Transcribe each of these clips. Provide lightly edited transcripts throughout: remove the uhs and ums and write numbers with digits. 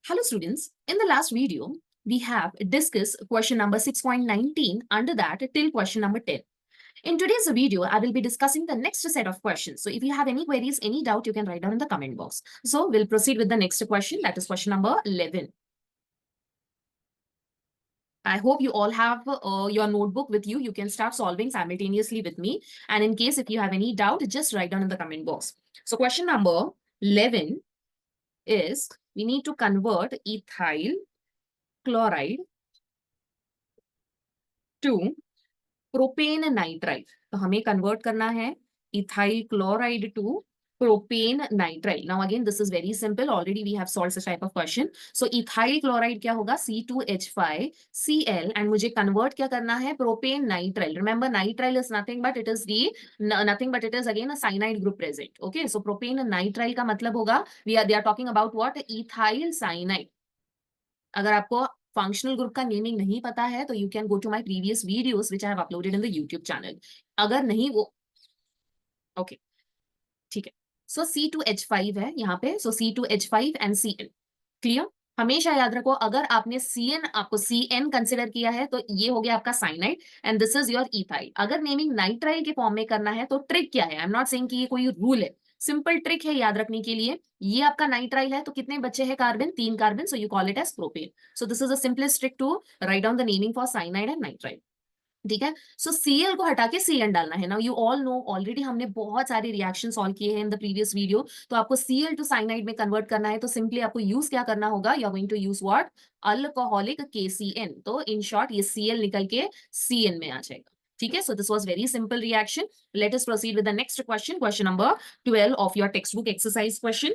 Hello students, in the last video, we have discussed question number 6.19 under that till question number 10. In today's video, I will be discussing the next set of questions. So if you have any queries, any doubt, you can write down in the comment box. So we'll proceed with the next question, that is question number 11. I hope you all have your notebook with you. You can start solving simultaneously with me. And in case if you have any doubt, just write down in the comment box. So question number 11 is we need to convert ethyl chloride to propane nitrile. तो हमें convert करना है ethyl chloride to propane nitrile. Now again this is very simple, already we have solved this type of question. So ethyl chloride क्या होगा, C2H5Cl, and मुझे convert क्या करना है, propane nitrile. Remember nitrile is nothing but it is again a cyanide group present. Okay, so propane nitrile का मतलब होगा they are talking about what, ethyl cyanide. अगर आपको फंक्शनल ग्रुप का नेमिंग नहीं पता है तो you can go to my previous videos which I have uploaded in the YouTube channel. अगर नहीं वो ओके ठीक है. सो C2H5 है यहाँ पे. सो C2H5 एंड Cn. क्लियर? हमेशा याद रखो, अगर आपने Cn आपको Cn कंसिडर किया है तो ये हो गया आपका cyanide and this is your ethyl. अगर नेमिंग नाइट्राइल के फॉर्म में करना है तो ट्रिक क्या है, आई एम नॉट सेइंग कि ये कोई रूल है, सिंपल ट्रिक है याद रखने के लिए. ये आपका नाइट्राइल है तो कितने बच्चे हैं carbon, 3 carbon. So you call it as propane. So this is the simplest trick to write down the naming for cyanide and nitrile. ठीक है. सो Cl को हटा के Cn डालना है. Now you all know, already हमने बहुत सारे रिएक्शन सॉल्व किए हैं इन द प्रीवियस वीडियो. तो आपको Cl टू साइनाइड में कन्वर्ट करना है तो सिंपली आपको यूज क्या करना होगा, you are going to use what, alcoholic KCN. तो इन शॉर्ट ये Cl निकल के Cn में आ जाएगा. ठीक है. So this was very simple reaction. Let us proceed with the next question, question number 12 of your text book exercise question.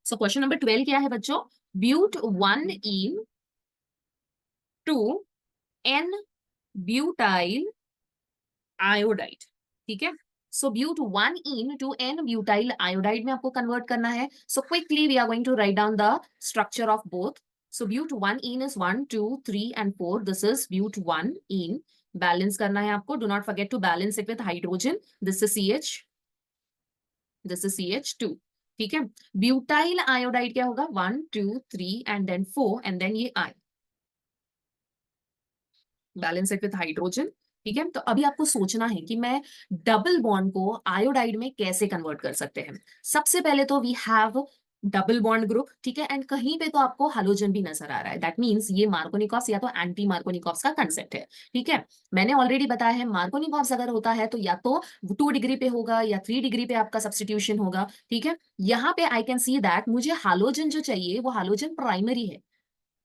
So question number 12 क्या है बच्चों, but 1 to N butyl iodide. ठीक है. So but 1 to N butyl iodide में आपको convert करना है. So quickly we are going to write down the structure of both. So but 1 is 1 2 3 and 4. This is but 1. Balance करना है आपको. Do not forget to balance it with hydrogen. This is CH, this is CH2. ठीक है. Butyl iodide क्या होगा, 1 2 3 and then 4 and then ये I. Balance it with hydrogen. ठीक है. तो अभी आपको सोचना है कि मैं डबल बॉन्ड को आयोडाइड में कैसे कन्वर्ट कर सकते हैं. सबसे पहले तो we have double bond group. ठीक है. एंड कहीं पे तो आपको हाइड्रोजन भी नजर आ रहा है. दैट मींस ये मार्कोनिकॉप्स या तो एंटी मार्कोनिकॉप्स का कंसेप्ट है. ठीक है. मैंने ऑलरेडी बताया है, मार्कोनिकॉप्स अगर होता है तो या तो 2 डिग्री पे होगा या 3 डिग्री पे आपका सब्स्टिट्यूशन होगा. ठीक है. यहाँ पे आई कैन सी दैट मुझे हाइड्रोजन जो चाहिए वो हाइड्रोजन प्राइमरी है.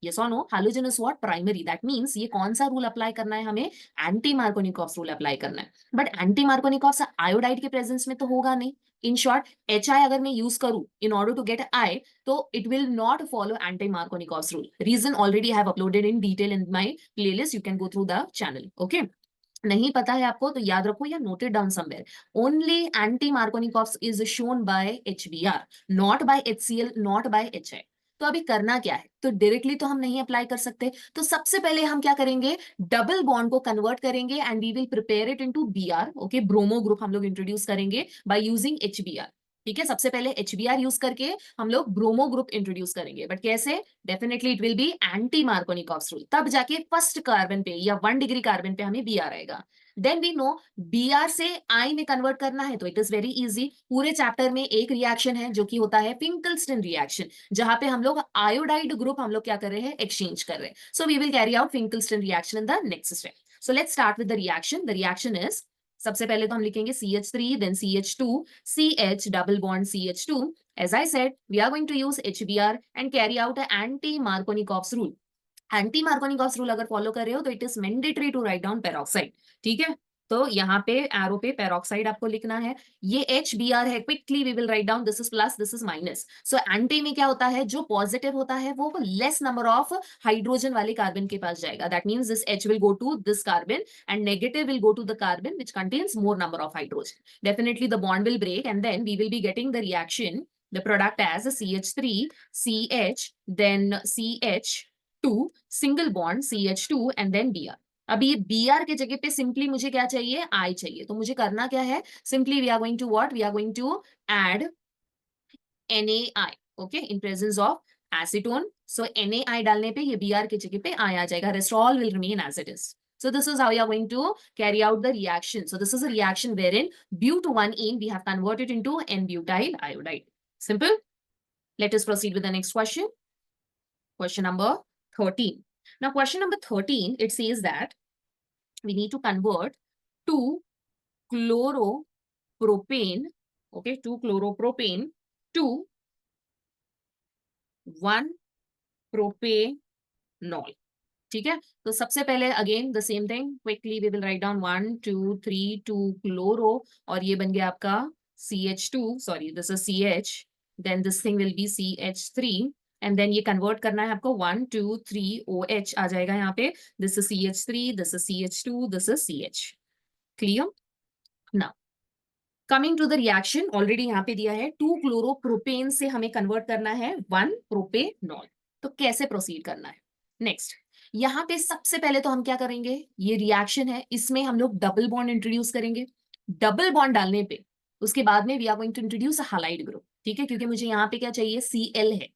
Yes or no? Halogen is what? Primary. That means ये कौन सा रूल अप्लाई करना है हमें, एंटी मार्कोनिकॉप्स रूल अप्लाई करना है. बट एंटी मार्कोनिकॉप्स आयोडाइड के प्रेजेंस में तो होगा नहीं. इन शॉर्ट HI अगर मैं यूज करूं in order to get I, तो it will not follow anti Markovnikov's rule. Reason already have uploaded in detail in my playlist. You can go through the channel. Okay. नहीं पता है आपको तो याद रखो या note it down somewhere. Only anti Markovnikov's is shown by HBr, not by HCl, not by HI. तो अभी करना क्या है, तो डायरेक्टली तो हम नहीं अप्लाई कर सकते. तो सबसे पहले हम क्या करेंगे, डबल बॉन्ड को कन्वर्ट करेंगे and we will prepare it into Br. Okay, bromo group हम लोग इंट्रोड्यूस करेंगे बाय यूजिंग HBr. ठीक है. सबसे पहले HBr यूज करके हम लोग ब्रोमो ग्रुप इंट्रोड्यूस करेंगे. बट कैसे, definitely it will be anti Markovnikov's rule. तब जाके फर्स्ट कार्बन पे या 1 डिग्री कार्बन पे हमें Br आएगा. देन वी नो Br से I में कन्वर्ट करना है तो इट इज वेरी इजी. पूरे चैप्टर में एक रिएक्शन है जो कि होता है फिंकलस्टन रिएक्शन, जहां पे हम लोग आयोडाइड ग्रुप हम लोग क्या कर रहे हैं, एक्सचेंज कर रहे हैं. So we will carry out Finkelstein reaction in the next step. So let's start with the reaction. The reaction is, सबसे पहले तो हम लिखेंगे CH3 then CH2 CH double bond CH2. As I said, we are going to use HBr and carry out an anti-Markovnikov rule. Anti Markovnikov's rule अगर follow कर रहे हो तो it is mandatory to write down peroxide. ठीक है. तो यहाँ पे एरो पे पेरोक्साइड आपको लिखना है. ये HBr है. Quickly we will write down, this is plus, this is minus. So anti में क्या होता है, जो पॉजिटिव होता है वो लेस नंबर ऑफ हाइड्रोजन वाले कार्बन के पास जाएगा. That means this H will go to this carbon and negative will go to the carbon which contains more number of hydrogen. Definitely the bond will break and then we will be getting the reaction, the product as CH3 CH then CH2 single bond CH2 and then Br. अभी ये Br के जगह पे simply मुझे क्या चाहिए, I चाहिए. तो मुझे करना क्या है, simply we are going to what, we are going to add NaI. Okay, in presence of acetone. So NaI डालने पे ये Br की जगह पे I आ जाएगा. Rest all will remain as it is. So this is how you are going to carry out the reaction. So this is a reaction wherein but1ene we have converted into N-butyl iodide. Simple. Let us proceed with the next question. Question number 13. Now question number 13, it says that we need to convert 2 chloropropane, okay, 2 chloropropane to 1 propanol. ठीक है, तो सबसे पहले again the same thing, quickly we will write down 1 2 3 2 chloro, और ये बन गया आपका CH2, sorry this is CH, then this thing will be CH3, and then ये कन्वर्ट करना है आपको 1 2 3 OH आ जाएगा यहाँ पे. This is CH3, this is CH2, this is CH. Clear? Now coming to the reaction, already यहाँ पे दिया है 2 क्लोरोप्रोपेन से हमें कन्वर्ट करना है 1 प्रोपेनॉल. तो कैसे प्रोसीड करना है? नेक्स्ट, यहाँ पे सबसे पहले तो हम क्या करेंगे, ये रिएक्शन है, इसमें हम लोग डबल बॉन्ड इंट्रोड्यूस करेंगे. डबल बॉन्ड डालने पे उसके बाद में we are going to introduce a halide group. ठीक है, क्योंकि मुझे यहाँ पे क्या चाहिए, Cl है.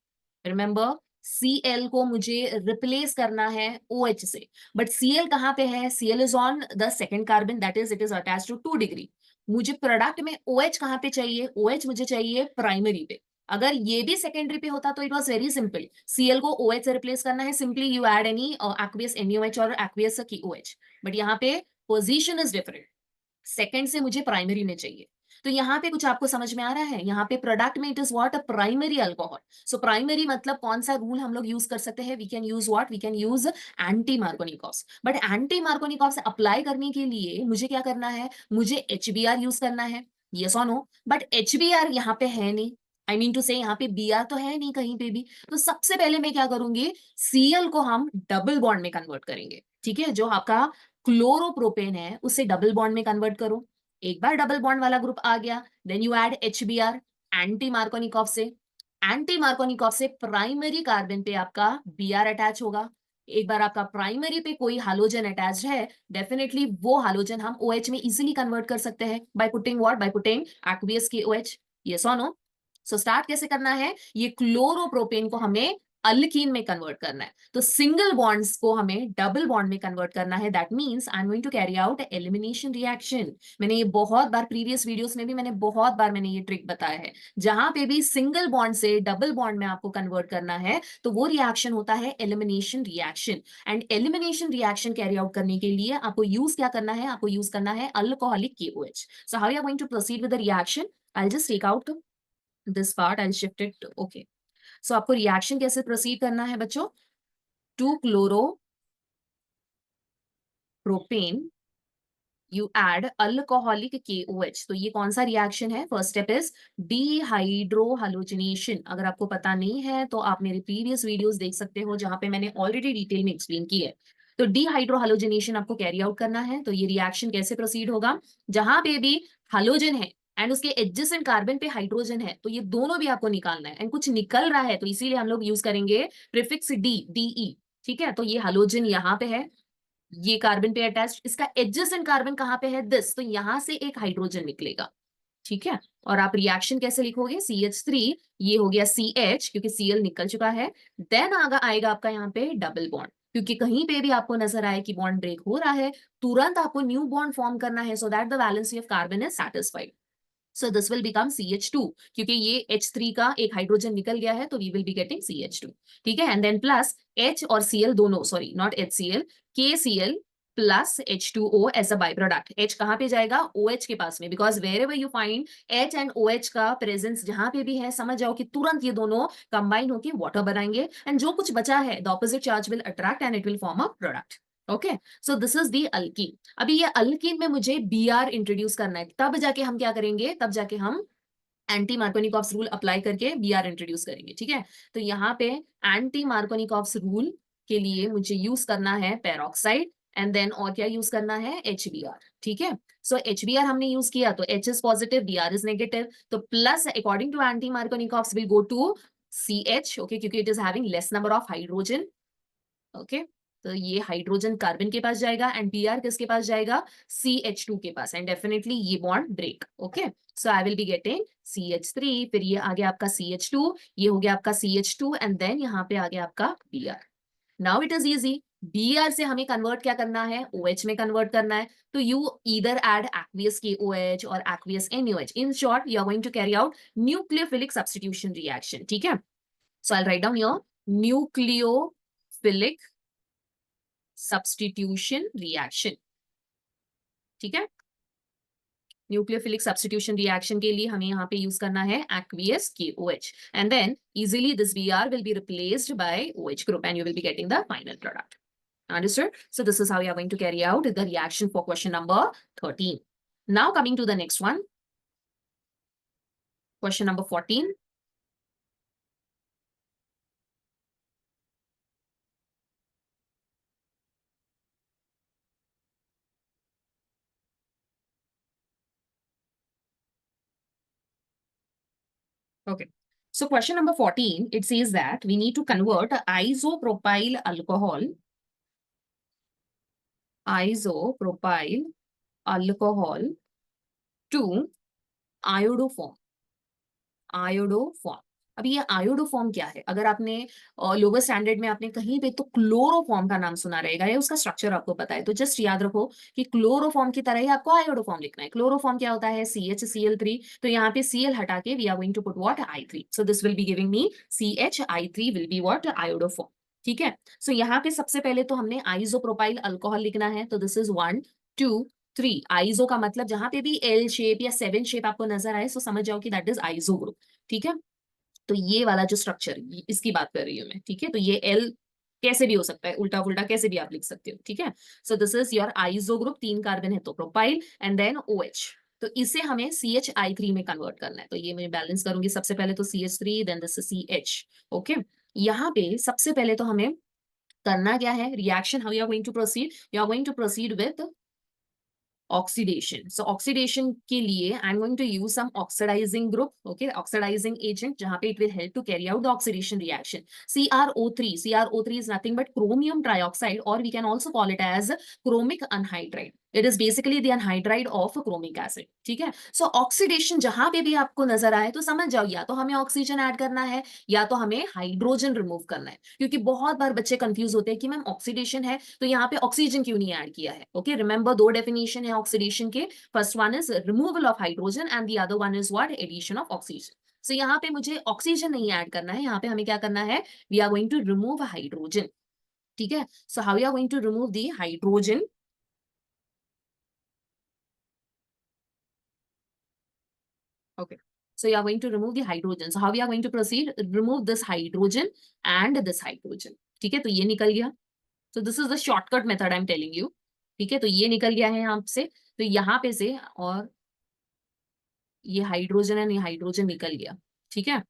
रिमेंबर, Cl को मुझे रिप्लेस करना है OH से, बट Cl कहाँ पे है? Cl is on the second carbon, that is it is attached to 2 डिग्री. मुझे प्रोडक्ट में OH कहाँ पे चाहिए? OH मुझे चाहिए प्राइमरी पे. अगर ये भी सेकेंडरी पे होता तो it was very simple, Cl को OH से रिप्लेस करना है, simply you add any aqueous NaOH और एक्वियस की OH. बट यहाँ पे पोजीशन इज डिफरेंट, सेकेंड से मुझे प्राइमरी में चाहिए. तो यहाँ पे कुछ आपको समझ में आ रहा है? यहाँ पे प्रोडक्ट में it is what, a primary alcohol. So primary मतलब कौन सा रूल हम लोग यूज कर सकते हैं? We can use what, we can use anti Markovnikov's. But anti Markovnikov's apply करने के लिए मुझे क्या करना है? मुझे HBr यूज करना है. यस और नो? बट HBr यहाँ पे है नहीं, आई मीन टू से यहाँ पे Br तो है नहीं कहीं पे भी. तो सबसे पहले मैं क्या करूंगी, Cl को हम डबल बॉन्ड में कन्वर्ट करेंगे. ठीक है, जो आपका क्लोरोप्रोपेन है उसे डबल बॉन्ड में कन्वर्ट करो. एक बार डबल बॉन्ड वाला ग्रुप आ गया, then you add HBr anti Markovnikov से. एंटी मार्कोनिकॉफ से प्राइमरी कार्बन पे आपका Br अटैच होगा. एक बार आपका प्राइमरी पे कोई हालोजन अटैच है, डेफिनेटली वो हालोजन हम OH में इजीली कन्वर्ट कर सकते हैं by putting what, by putting aqueous की OH. यस और नो? सो स्टार्ट कैसे करना है, ये क्लोरोप्रोपेन को हमें अल्कीन में कन्वर्ट करना है. तो सिंगल बॉन्ड्स को हमें डबल बॉन्ड में कन्वर्ट करना है. That means I am going to carry out elimination reaction. मैंने ये बहुत बार प्रीवियस वीडियोस में भी मैंने बहुत बार मैंने ये ट्रिक बताया है. जहां पे भी सिंगल बॉन्ड से डबल बॉन्ड में आपको कन्वर्ट करना है तो वो रिएक्शन होता है elimination reaction. And elimination reaction carry out करने के लिए आपको यूज क्या करना है? आपको यूज करना है alcoholic KOH. So how you are going to proceed with the reaction? I will just take out this part, I'll shift it. Okay, so आपको रिएक्शन कैसे प्रोसीड करना है बच्चों? 2 chloropropane you add alcoholic KOH. तो ये कौन सा reaction है? First step is dehydrohalogenation. अगर आपको पता नहीं है तो आप मेरे प्रीवियस वीडियोस देख सकते हो जहां पे मैंने ऑलरेडी डिटेल में एक्सप्लेन की है. तो डिहाइड्रोहैलोजिनेशन आपको कैरी आउट करना है. तो ये रिएक्शन कैसे प्रोसीड होगा? जहां पे भी हालोजन है एंड उसके एडजेसेंट कार्बन पे हाइड्रोजन है, तो ये दोनों भी आपको निकालना है. एंड कुछ निकल रहा है तो इसीलिए हम लोग यूज करेंगे प्रीफिक्स DE. ठीक है, तो ये हालोजन यहाँ पे है, ये कार्बन पे अटैच, इसका एडजेसेंट कार्बन कहाँ पे है? दिस. तो यहां से एक हाइड्रोजन निकलेगा. ठीक है, और आप रिएक्शन कैसे लिखोगे? CH3, ये हो गया CH क्योंकि Cl निकल चुका है. देन आएगा आपका यहाँ पे डबल बॉन्ड, क्योंकि कहीं पे भी आपको नजर आए कि बॉन्ड ब्रेक हो रहा है, तुरंत आपको न्यू बॉन्ड फॉर्म करना है so that the valency of carbon is satisfied. So this will become CH2, क्योंकि ये H3 का एक हाइड्रोजन निकल गया है तो we will be getting CH2. ठीक है, एंड देन प्लस H और Cl दोनों, sorry not HCl, KCl plus H2O as a by product. H कहाँ पे जाएगा? OH के पास में, because wherever you find H and OH का प्रेजेंस जहां पे भी है, समझ जाओ कि तुरंत ये दोनों कंबाइन होकर वाटर बनाएंगे, एंड जो कुछ बचा है the opposite charge will attract and it will form a product. Okay, so this is the alkyne. अभी ये अल्कीन में मुझे Br इंट्रोड्यूस करना है, तब जाके हम क्या करेंगे? तब जाके हम एंटी मार्कोनिकॉफ्स रूल अप्लाई करके Br इंट्रोड्यूस करेंगे. ठीक है, तो यहाँ पे एंटी मार्कोनिकॉफ्स रूल के लिए मुझे यूज करना है पेरोक्साइड, एंड देन और क्या यूज करना है? HBr. ठीक है, सो HBr हमने यूज किया तो H is positive, Br is negative, तो plus according to anti Markovnikov's will go to CH. Okay, क्योंकि it is having less number of hydrogen. Okay, तो ये हाइड्रोजन कार्बन के पास जाएगा एंड Br किसके पास जाएगा, CH2 के पास, एंड डेफिनेटली ये bond break. Okay, so I will be getting CH3, फिर ये आ गया आपका CH2, ये हो गया आपका CH2 एंड देन यहाँ पे आ गया आपका Br। Now it is easy, Br से हमें कन्वर्ट क्या करना है, OH में कन्वर्ट करना है, तो you either add aqueous KOH और aqueous NaOH। In short you are going to carry out nucleophilic substitution reaction. ठीक है, so I write down your nucleophilic substitution reaction. ठीक है, न्यूक्लियोफिलिक सब्स्टिट्यूशन रिएक्शन के लिए हमें यहाँ पे यूज करना है aqueous KOH and then easily this Br will be replaced by OH group and you will be getting the final product. Understood? So this is how you are going to carry out the reaction for question number 13. Now coming to the next one. Question number 14. Okay. So question number 14, it says that we need to convert isopropyl alcohol to iodoform। Iodoform. अब ये iodoform क्या है, अगर आपने lower standard में आपने कहीं पे तो क्लोरोफॉर्म का नाम सुना रहेगा या उसका स्ट्रक्चर आपको पता है, तो जस्ट याद रखो कि क्लोरोफॉर्म की तरह ही आपको आयोडोफॉर्म लिखना है। क्लोरोफॉर्म क्या होता है, CHCl3, तो यहाँ पे Cl हटा के we are going to put what, I3, so this will be giving me CHI3 will be what, iodoform. ठीक है, सो यहाँ पे सबसे पहले तो हमने आइसोप्रोपाइल अल्कोहल लिखना है, तो दिस इज 1 2 3। आइसो का मतलब जहां पे भी L शेप या 7 शेप आपको नजर आए, सो समझ जाओ कि दैट इज आइसो ग्रुप। ठीक है, तो ये वाला जो स्ट्रक्चर, इसकी बात कर रही हूँ मैं। ठीक है, तो ये एल कैसे भी हो सकता है, उल्टा पुल्टा कैसे भी आप लिख सकते हो। ठीक है, so this is your iso group, 3 carbon है तो प्रोपाइल एंड देन OH, तो इसे हमें CHI3 में कन्वर्ट करना है। तो ये मैं बैलेंस करूंगी, सबसे पहले तो CH3 then this CH। Okay, यहाँ पे सबसे पहले तो हमें करना क्या है, reaction how you are going to proceed, you are going to proceed with oxidation. So oxidation के लिए I am going to use some oxidising group, okay, oxidising agent, जहां पे it will help to carry out the oxidation reaction. CrO3 is nothing but chromium trioxide, और we can also call it as chromic anhydride. It is basically the anhydride of chromic acid. ठीक है, सो oxidation जहां पे भी आपको नजर आए तो समझ जाओ या तो हमें ऑक्सीजन ऐड करना है या तो हमें हाइड्रोजन रिमूव करना है, क्योंकि बहुत बार बच्चे कंफ्यूज होते हैं कि मैम ऑक्सीडेशन है तो यहाँ पे ऑक्सीजन क्यों नहीं ऐड किया है। ओके, रिमेंबर दो डेफिनेशन है ऑक्सीडेशन के, first one is removal of hydrogen and the other one is what, addition of oxygen. So यहाँ पे मुझे ऑक्सीजन नहीं ऐड करना है, यहाँ पे हमें क्या करना है, we are going to remove hydrogen. ठीक है, so how you are going to remove the hydrogen, okay, so you are going to remove the hydrogen, so how we are going to proceed, remove this hydrogen and this hydrogen। ठीक है, तो ये निकल गया, so this is the shortcut method I'm telling you। ठीक है, तो ये निकल गया है यहाँ से, तो यहाँ पे से, और ये हाइड्रोजन है, ये हाइड्रोजन निकल गया। ठीक है,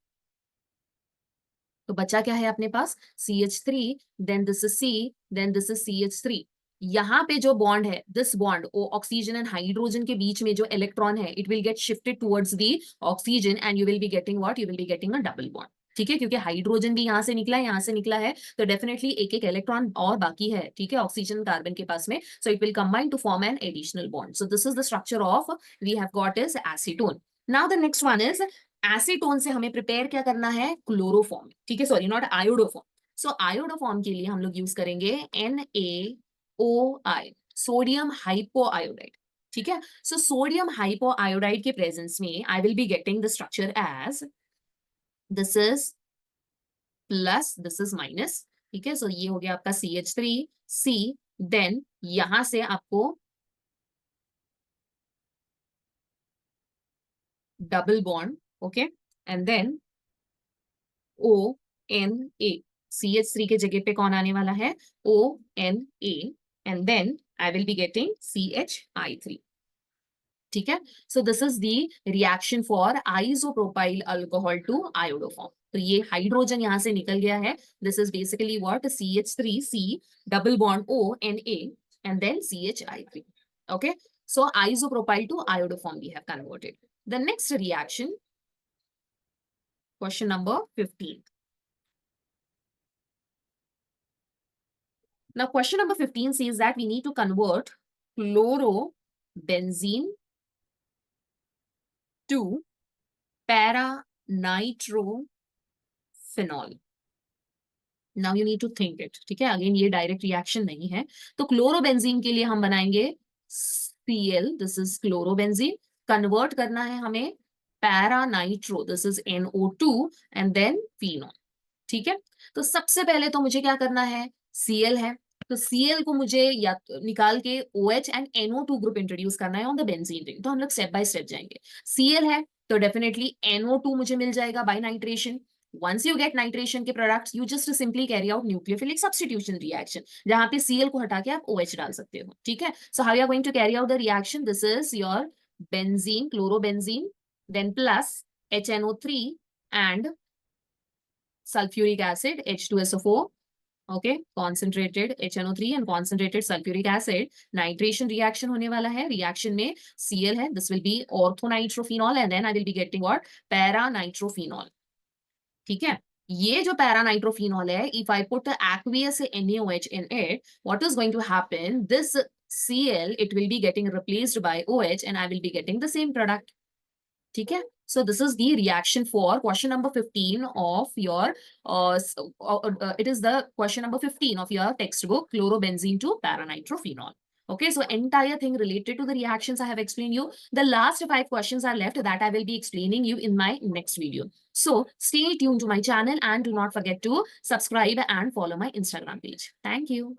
तो बचा क्या है अपने पास, CH3 then this is C then this is CH3। यहाँ पे जो बॉन्ड है, this bond oxygen and hydrogen के बीच में जो इलेक्ट्रॉन है, it will get shifted towards the oxygen and you will be getting what, you will be getting a double bond. ठीक है, क्योंकि हाइड्रोजन भी यहाँ से निकला है, यहाँ से निकला है, तो डेफिनेटली एक एक इलेक्ट्रॉन और बाकी है। ठीक है, ऑक्सीजन कार्बन के पास में, so it will combine to form an additional bond. So this is the structure of we have got is acetone. Now the next one is acetone से हमें प्रिपेयर क्या करना है, क्लोरोफॉर्म। ठीक है, sorry not iodoform. So iodoform के लिए हम लोग यूज करेंगे NaOI, सोडियम हाइपोआयोडाइड। ठीक है, सो सोडियम हाइपोआयोडाइड के प्रेजेंस में I will be getting the structure as this is plus this is minus. ठीक है, सो ये हो गया आपका CH3C, देन यहां से आपको double bond, okay, and then ONA, CH3 के जगह पे कौन आने वाला है, ONA, and then I will be getting CHI3। ठीक है, so this is the reaction for isopropyl alcohol to iodoform. तो ये हाइड्रोजन यहां से निकल गया है, this is basically what, CH3C double bond ONA and then CHI3। Okay, so isopropyl to iodoform we have converted. The next reaction, question number 15. Now question number 15 says that we need to convert chlorobenzene to para-nitrophenol. Now you need to think it, ठीक है, again ये direct reaction नहीं है। तो chlorobenzene के लिए हम बनाएंगे Cl, this is chlorobenzene, convert करना है हमें para nitro, this is NO2 and then phenol, ठीक है। तो सबसे पहले तो मुझे क्या करना है, Cl है, तो Cl को मुझे या निकाल के OH and NO2 group introduce करना है ऑन द बेंजीन रिंग। तो हम लोग स्टेप बाय स्टेप जाएंगे। Cl है तो डेफिनेटली NO2 मुझे मिल जाएगा by nitration. Once you get nitration के products, you just simply carry out nucleophilic substitution reaction, जहां पे Cl को हटा के आप OH डाल सकते हो, ठीक है। So how you are going to carry out the reaction? This is your benzene, chlorobenzene, then plus HNO3 and sulfuric acid, H2SO4, okay, concentrated HNO3 and concentrated sulfuric acid, nitration reaction होने वाला है। reaction में Cl है, this will be orthonitrophenol and then I will be getting what, para-nitrophenol, ठीक है। ये जो paranitrophenol है, if I put aqueous NaOH in it, what is going to happen, this Cl it will be getting replaced by OH and I will be getting the same product, ठीक है। So this is the reaction for question number 15 of your it is the question number 15 of your textbook, chlorobenzene to paranitrophenol. Okay, so entire thing related to the reactions I have explained you. The last 5 questions are left that I will be explaining you in my next video. So stay tuned to my channel and do not forget to subscribe and follow my Instagram page. Thank you.